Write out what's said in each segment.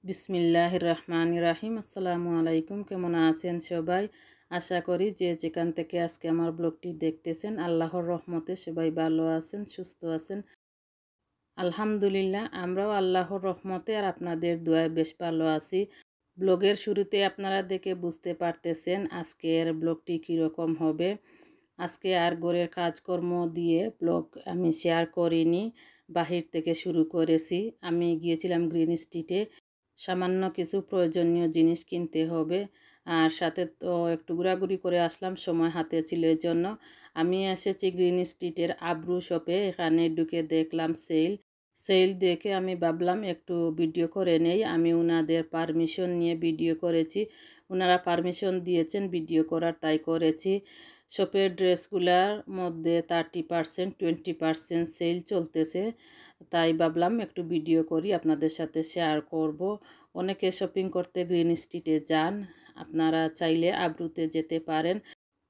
বিসমিল্লাহির রহমানির রহিম। আসসালামু আলাইকুম। কেমন আছেন সবাই? আশা করি যে যেখান থেকে আজকে আমার ব্লগটি দেখতেছেন আল্লাহর রহমতে সবাই ভালো আছেন, সুস্থ আছেন। আলহামদুলিল্লাহ, আমরাও আল্লাহর রহমতে আর আপনাদের দোয়ায় বেশ ভালো আছি। ব্লগের শুরুতে আপনারা দেখে বুঝতে পারতেছেন আজকের ব্লগটি কীরকম হবে। আজকে আর ঘরের কাজকর্ম দিয়ে ব্লগ আমি শেয়ার করিনি, বাহির থেকে শুরু করেছি। আমি গিয়েছিলাম গ্রিন স্ট্রিটে, সামান্য কিছু প্রয়োজনীয় জিনিস কিনতে হবে, আর সাথে তো একটু ঘোরাঘুরি করে আসলাম, সময় হাতে ছিল এই জন্য। আমি এসেছি গ্রিন স্ট্রিটের আব্রু শপে। এখানে ঢুকে দেখলাম সেল দেখে আমি ভাবলাম একটু ভিডিও করে নেই। আমি ওনাদের পারমিশন নিয়ে ভিডিও করেছি, ওনারা পারমিশন দিয়েছেন ভিডিও করার, তাই করেছি। শপের ড্রেসগুলার মধ্যে 30% 20% সেল চলতেছে, তাই ভাবলাম একটু ভিডিও করি, আপনাদের সাথে শেয়ার করব। অনেকে শপিং করতে গ্রিন স্ট্রিটে যান, আপনারা চাইলে আব্রুতে যেতে পারেন।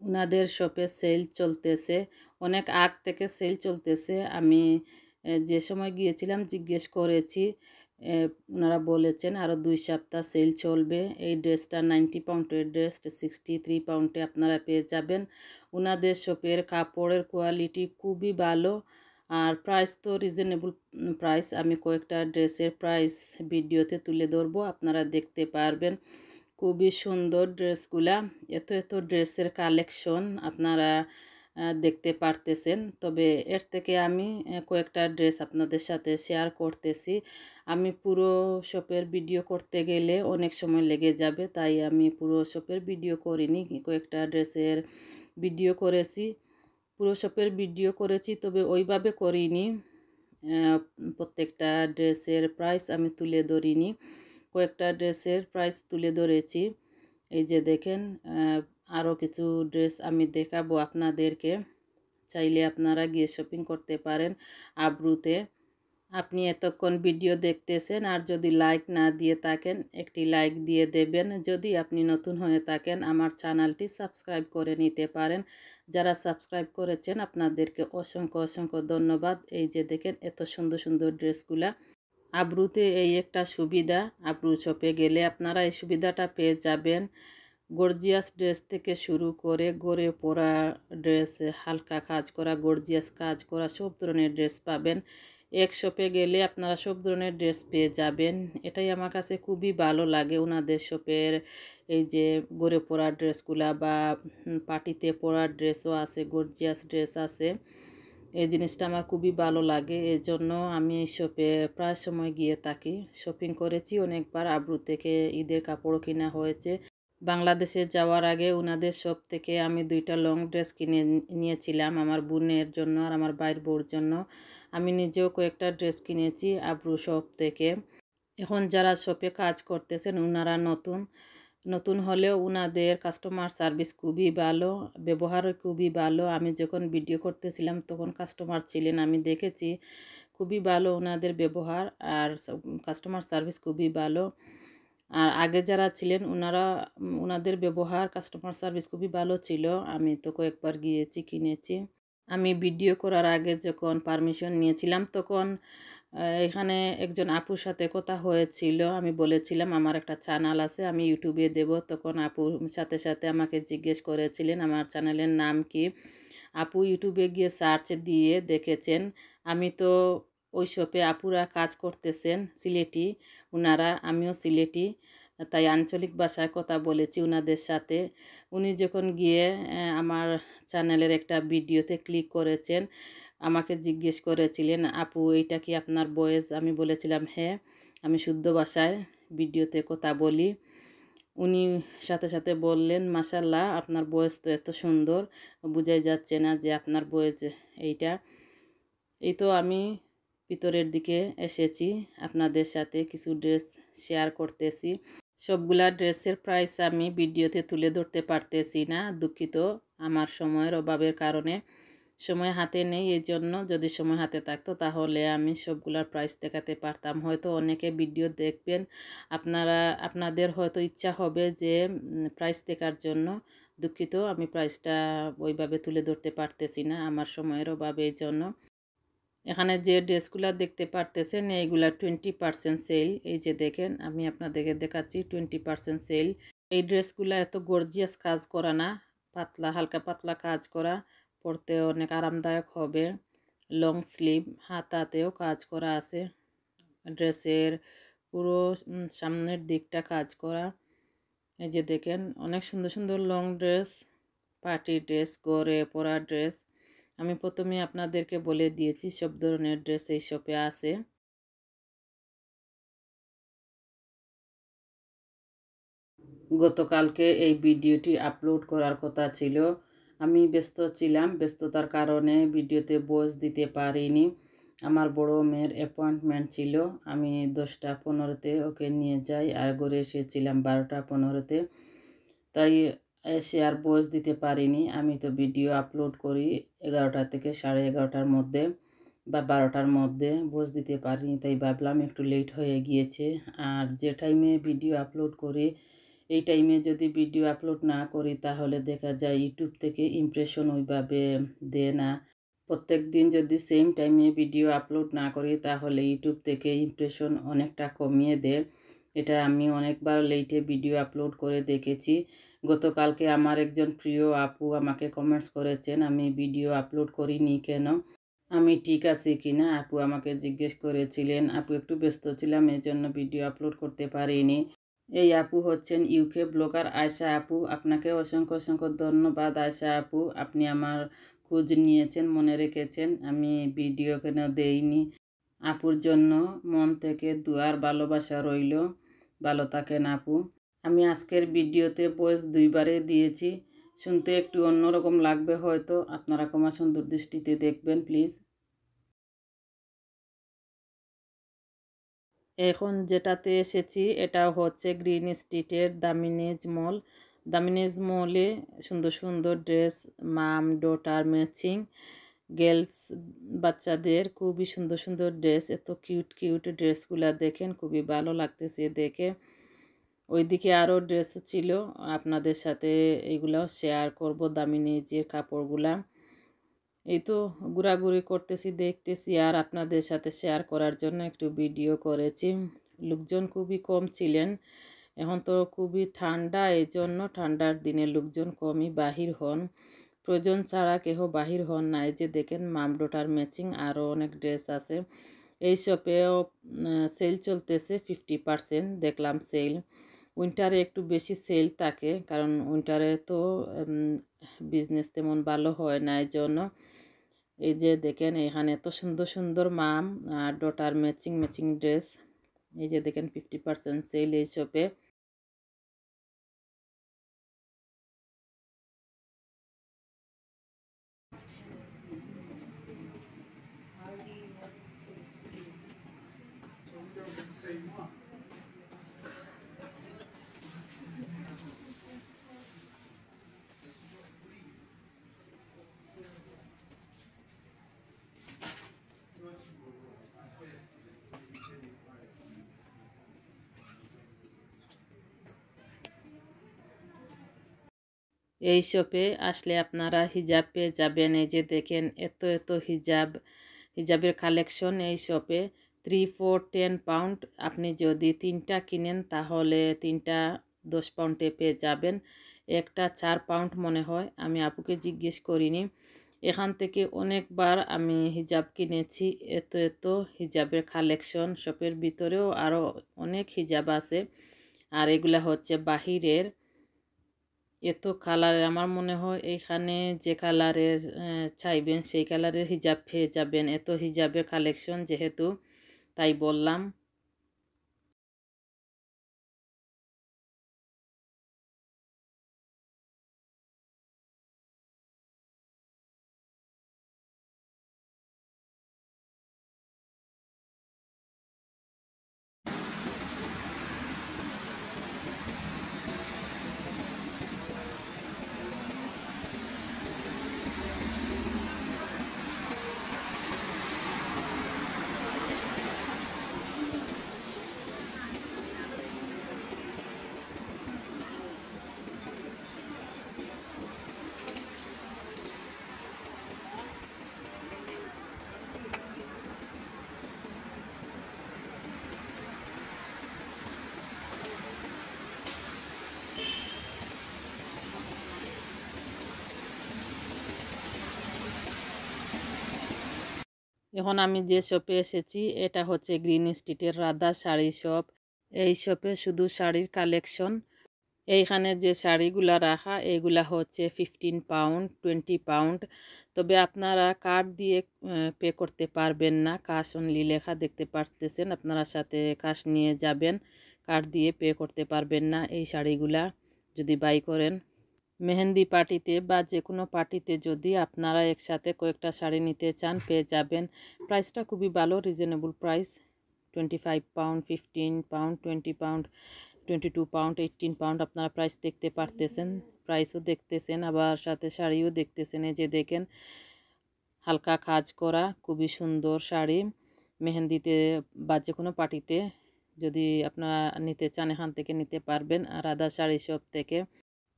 ওনাদের শপে সেল চলতেছে, অনেক আগ থেকে সেল চলতেছে। আমি যে সময় গিয়েছিলাম জিজ্ঞেস করেছি, ওনারা বলেছেন আরও 2 সপ্তাহ সেল চলবে। এই ড্রেসটা 90 পাউন্ডের ড্রেস 63 পাউন্ডে আপনারা পেয়ে যাবেন। ওনাদের শপের কাপড়ের কোয়ালিটি খুবই ভালো, আর প্রাইস তো রিজনেবল প্রাইস। আমি কয়েকটা ড্রেসের প্রাইস ভিডিওতে তুলে ধরবো, আপনারা দেখতে পারবেন। খুবই সুন্দর ড্রেসগুলা, এত এত ড্রেসের কালেকশন আপনারা দেখতে পারতেছেন। তবে এর থেকে আমি কয়েকটা ড্রেস আপনাদের সাথে শেয়ার করতেছি। আমি পুরো শপের ভিডিও করতে গেলে অনেক সময় লেগে যাবে, তাই আমি পুরো শপের ভিডিও করিনি, কয়েকটা ড্রেসের ভিডিও করেছি। পুরো শপের ভিডিও করেছি, তবে ওইভাবে করিনি। প্রত্যেকটা ড্রেসের প্রাইস আমি তুলে ধরিনি, কয়েকটা ড্রেসের প্রাইস তুলে ধরেছি। এই যে দেখেন, আরও কিছু ড্রেস আমি দেখাবো আপনাদেরকে। চাইলে আপনারা গিয়ে শপিং করতে পারেন আব্রুতে। আপনি এতক্ষণ ভিডিও দেখতেছেন, আর যদি লাইক না দিয়ে থাকেন একটি লাইক দিয়ে দেবেন। যদি আপনি নতুন হয়ে থাকেন আমার চ্যানেলটি সাবস্ক্রাইব করে নিতে পারেন। যারা সাবস্ক্রাইব করেছেন আপনাদেরকে অসংখ্য অসংখ্য ধন্যবাদ। এই যে দেখেন এত সুন্দর সুন্দর ড্রেসগুলা। আব্রুতে এই একটা সুবিধা, আব্রু শপে গেলে আপনারা এই সুবিধাটা পেয়ে যাবেন। গর্জিয়াস ড্রেস থেকে শুরু করে গড়ে পরা ড্রেস, হালকা কাজ করা, গর্জিয়াস কাজ করা সব ধরনের ড্রেস পাবেন। এক শপে গেলে আপনারা সব ধরনের ড্রেস পেয়ে যাবেন। এটাই আমার কাছে খুবই ভালো লাগে ওনাদের শপের। এই যে গড়ে পরা ড্রেসগুলা বা পার্টিতে পরা ড্রেসও আছে, গর্জিয়াস ড্রেস আছে। এই জিনিসটা আমার খুবই ভালো লাগে, এই জন্য আমি এই শপে প্রায় সময় গিয়ে থাকি। শপিং করেছি অনেকবার, আব্রু থেকে ঈদের কাপড়ও কিনা হয়েছে। বাংলাদেশে যাওয়ার আগে ওনাদের শপ থেকে আমি 2টা লং ড্রেস কিনে নিয়েছিলাম আমার বোনের জন্য আর আমার ভাইয়ের বউর জন্য। আমি নিজেও কয়েকটা ড্রেস কিনেছি আব্রু শপ থেকে। এখন যারা শপে কাজ করতেছেন ওনারা নতুন নতুন হলেও ওনাদের কাস্টমার সার্ভিস খুবই ভালো, ব্যবহারও খুবই ভালো। আমি যখন ভিডিও করতেছিলাম তখন কাস্টমার ছিলেন, আমি দেখেছি খুবই ভালো ওনাদের ব্যবহার, আর কাস্টমার সার্ভিস খুবই ভালো। আর আগে যারা ছিলেন ওনাদের ব্যবহার কাস্টমার সার্ভিস খুবই ভালো ছিল। আমি তো কয়েকবার গিয়েছি, কিনেছি। আমি ভিডিও করার আগে যখন পারমিশন নিয়েছিলাম তখন এখানে একজন আপুর সাথে কথা হয়েছিল। আমি বলেছিলাম আমার একটা চ্যানেল আছে, আমি ইউটিউবে দেব। তখন আপুর সাথে সাথে আমাকে জিজ্ঞেস করেছিলেন আমার চ্যানেলের নাম কি। আপু ইউটিউবে গিয়ে সার্চ দিয়ে দেখেছেন। আমি তো ওই শপে আপুরা কাজ করতেছেন সিলেটি ওনারা, আমিও সিলেটি, তাই আঞ্চলিক ভাষায় কথা বলেছি ওনাদের সাথে। উনি যখন গিয়ে আমার চ্যানেলের একটা ভিডিওতে ক্লিক করেছেন, আমাকে জিজ্ঞেস করেছিলেন আপু এইটা কি আপনার ভয়েস? আমি বলেছিলাম হ্যাঁ, আমি শুদ্ধ ভাষায় ভিডিওতে কথা বলি। উনি সাথে সাথে বললেন মাশাল্লাহ আপনার ভয়েস তো এত সুন্দর, বোঝাই যাচ্ছে না যে আপনার ভয়েস এইটা। এই তো আমি ভিতরের দিকে এসেছি, আপনাদের সাথে কিছু ড্রেস শেয়ার করতেছি। সবগুলা ড্রেসের প্রাইস আমি ভিডিওতে তুলে ধরতে পারতেছি না, দুঃখিত। আমার সময়ের অভাবের কারণে সময় হাতে নেই, এই জন্য। যদি সময় হাতে থাকতো তাহলে আমি সবগুলার প্রাইস দেখাতে পারতাম। হয়তো অনেকে ভিডিও দেখবেন, আপনাদের হয়তো ইচ্ছা হবে যে প্রাইস দেখার জন্য। দুঃখিত, আমি প্রাইসটা ওইভাবে তুলে ধরতে পারতেছি না আমার সময়ের অভাবে, এই জন্য। এখানে যে ড্রেসগুলো দেখতে পারতেছেন এইগুলা 20% সেল। এই যে দেখেন আমি আপনাদেরকে দেখাচ্ছি 20% সেল। এই ড্রেসগুলো এত গর্জিয়াস কাজ করা না, পাতলা হালকা পাতলা কাজ করা, পরতে অনেক আরামদায়ক হবে। লং স্লিভ, হাতাতেও কাজ করা আছে। ড্রেসের পুরো সামনের দিকটা কাজ করা। এই যে দেখেন অনেক সুন্দর সুন্দর লং ড্রেস, পার্টি ড্রেস, ঘরে পরা ড্রেস। আমি প্রথমে আপনাদেরকে বলে দিয়েছি সব ধরনের ড্রেস এই শপে আছে। গতকালকে এই ভিডিওটি আপলোড করার কথা ছিল, আমি ব্যস্ত ছিলাম, ব্যস্ততার কারণে ভিডিওতে ভয়েস দিতে পারিনি। আমার বড় মেয়ের অ্যাপয়েন্টমেন্ট ছিল, আমি 10টা 15-তে ওকে নিয়ে যাই আর ঘরে এসেছিলাম 12টা 15-তে, তাই এসে আর ভয়েস দিতে পারিনি। আমি তো ভিডিও আপলোড করি 11টা থেকে 11:30টার মধ্যে বা 12টার মধ্যে, ভয়েস দিতে পারিনি, তাই ভাবলাম একটু লেট হয়ে গিয়েছে। আর যে টাইমে ভিডিও আপলোড করি এই টাইমে যদি ভিডিও আপলোড না করি তাহলে দেখা যায় ইউটিউব থেকে ইমপ্রেশন ওইভাবে দেয় না। প্রত্যেক দিন যদি সেম টাইমে ভিডিও আপলোড না করি তাহলে ইউটিউব থেকে ইমপ্রেশন অনেকটা কমিয়ে দেয়। এটা আমি অনেকবার লেটে ভিডিও আপলোড করে দেখেছি। গতকালকে আমার একজন প্রিয় আপু আমাকে কমেন্টস করেছেন আমি ভিডিও আপলোড করিনি কেন, আমি ঠিক আছি কিনা আপু আমাকে জিজ্ঞেস করেছিলেন। আপু একটু ব্যস্ত ছিলাম এজন্য ভিডিও আপলোড করতে পারিনি। এই আপু হচ্ছেন ইউকে ব্লগার আয়শা আপু। আপনাকে অসংখ্য অসংখ্য ধন্যবাদ আয়শা আপু, আপনি আমার খোঁজ নিয়েছেন, মনে রেখেছেন। আমি ভিডিও কেন দেইনি। আপুর জন্য মন থেকে দুয়ার ভালোবাসা রইল, ভালো থাকেন আপু। আমি আজকের ভিডিওতে ভয়েস 2বারে দিয়েছি, শুনতে একটু অন্যরকম লাগবে হয়তো, আপনারা ক্ষমা সুন্দর দৃষ্টিতে দেখবেন প্লিজ। এখন যেটাতে এসেছি এটা হচ্ছে গ্রিন স্ট্রিটের দামিনেজ মল। দামিনেজ মলে সুন্দর সুন্দর ড্রেস, মাম ডটার ম্যাচিং, গার্লস বাচ্চাদের খুবই সুন্দর সুন্দর ড্রেস। এত কিউট কিউট ড্রেসগুলো দেখেন, খুবই ভালো লাগতেছে দেখে। ওইদিকে আরও ড্রেস ছিল, আপনাদের সাথে এগুলো শেয়ার করব দামিনেজের কাপড়গুলা। এই তো ঘোরাঘুরি করতেছি, দেখতেছি আর আপনাদের সাথে শেয়ার করার জন্য একটু ভিডিও করেছি। লোকজন খুবই কম ছিলেন, এখন তো খুবই ঠান্ডা, এই জন্য ঠান্ডার দিনে লোকজন কমই বাহির হন, প্রয়োজন ছাড়া কেহ বাহির হন না। এই যে দেখেন মামডোটার ম্যাচিং আরও অনেক ড্রেস আছে। এই শপেও সেল চলতেছে 50%, দেখলাম সেল। উইন্টারে একটু বেশি সেল থাকে, কারণ উইন্টারে তো বিজনেস তেমন ভালো হয় না, এই জন্য। এই যে দেখেন এখানে এত সুন্দর সুন্দর মাম আর ডটার ম্যাচিং ম্যাচিং ড্রেস। এই যে দেখেন 50% সেল এই শপে। এই শপে আসলে আপনারা হিজাব পেয়ে যাবেন। এই যে দেখেন এত এত হিজাবের কালেকশন এই শপে। 3, 4, 10 পাউন্ড, আপনি যদি 3টা কিনেন তাহলে 3টা 10 পাউন্ডে পেয়ে যাবেন। একটা 4 পাউন্ড মনে হয়, আমি আপুকে জিজ্ঞেস করিনি। এখান থেকে অনেকবার আমি হিজাব কিনেছি। এত এত হিজাবের কালেকশন, শপের ভিতরেও আরও অনেক হিজাব আছে, আর এগুলা হচ্ছে বাহিরের। এত কালারের, আমার মনে হয় এখানে যে কালারের চাইবেন সেই কালারের হিজাব পেয়ে যাবেন। এত হিজাবের কালেকশন যেহেতু, তাই বললাম। এখন আমি যে শপে এসেছি এটা হচ্ছে গ্রিন স্ট্রিটের রাধা শাড়ি শপ। এই শপে শুধু শাড়ির কালেকশন। এইখানে যে শাড়িগুলা রাখা এইগুলা হচ্ছে 15 পাউন্ড 20 পাউন্ড। তবে আপনারা কার্ড দিয়ে পে করতে পারবেন না, ক্যাশ অনলি লেখা দেখতে পারতেছেন। আপনারা সাথে ক্যাশ নিয়ে যাবেন, কার্ড দিয়ে পে করতে পারবেন না এই শাড়িগুলা যদি বাই করেন। মেহেন্দি পার্টিতে বা যে কোনো পার্টিতে যদি আপনারা একসাথে কয়েকটা শাড়ি নিতে চান পেয়ে যাবেন। প্রাইসটা খুবই ভালো, reasonable price. 25 pound 15 pound 20 pound 22 pound 18 pound আপনারা প্রাইস দেখতে পারতেছেন, প্রাইসও দেখতেছেন, আবার সাথে শাড়িও দেখতেছেন। এই যে দেখেন হালকা কাজ করা খুবই সুন্দর শাড়ি। মেহেন্দিতে বা যে কোনো পার্টিতে যদি আপনারা নিতে চান এখান থেকে নিতে পারবেন আর রাধা শাড়ি শপ থেকে।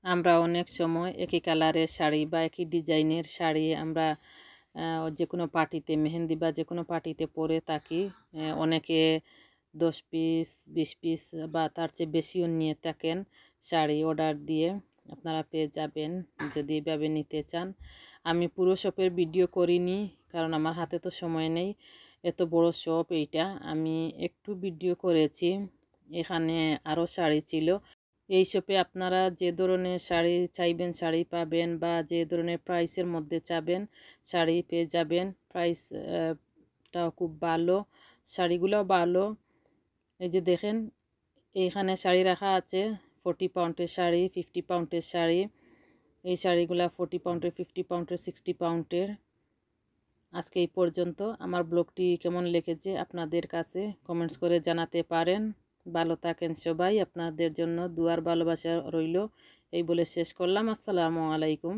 আমরা অনেক সময় একই কালারের শাড়ি বা একই ডিজাইনের শাড়ি আমরা যে কোনো পার্টিতে মেহেন্দি বা যে কোনো পার্টিতে পরে থাকি। অনেকে 10 পিস 20 পিস বা তার চেয়ে বেশিও নিয়ে থাকেন শাড়ি অর্ডার দিয়ে। আপনারা পেয়ে যাবেন যদি এভাবে নিতে চান। আমি পুরো শপের ভিডিও করিনি কারণ আমার হাতে তো সময় নেই, এত বড় শপ এইটা। আমি একটু ভিডিও করেছি। এখানে আরও শাড়ি ছিল। এই শপে আপনারা যে ধরনের শাড়ি চাইবেন শাড়ি পাবেন, বা যে ধরনের প্রাইসের মধ্যে চাবেন শাড়ি পেয়ে যাবেন। প্রাইসটাও খুব ভালো, শাড়িগুলোও ভালো। এই যে দেখেন এইখানে শাড়ি রাখা আছে 40 পাউন্ডের শাড়ি, 50 পাউন্ডের শাড়ি। এই শাড়িগুলা 40 পাউন্ডের 50 পাউন্ডের 60 পাউন্ডের। আজকে এই পর্যন্ত। আমার ব্লগটি কেমন লেগেছে আপনাদের কাছে কমেন্টস করে জানাতে পারেন। ভালো থাকেন সবাই, আপনাদের জন্য দুয়ার ভালোবাসা রইল এই বলে শেষ করলাম। আসসালামু আলাইকুম।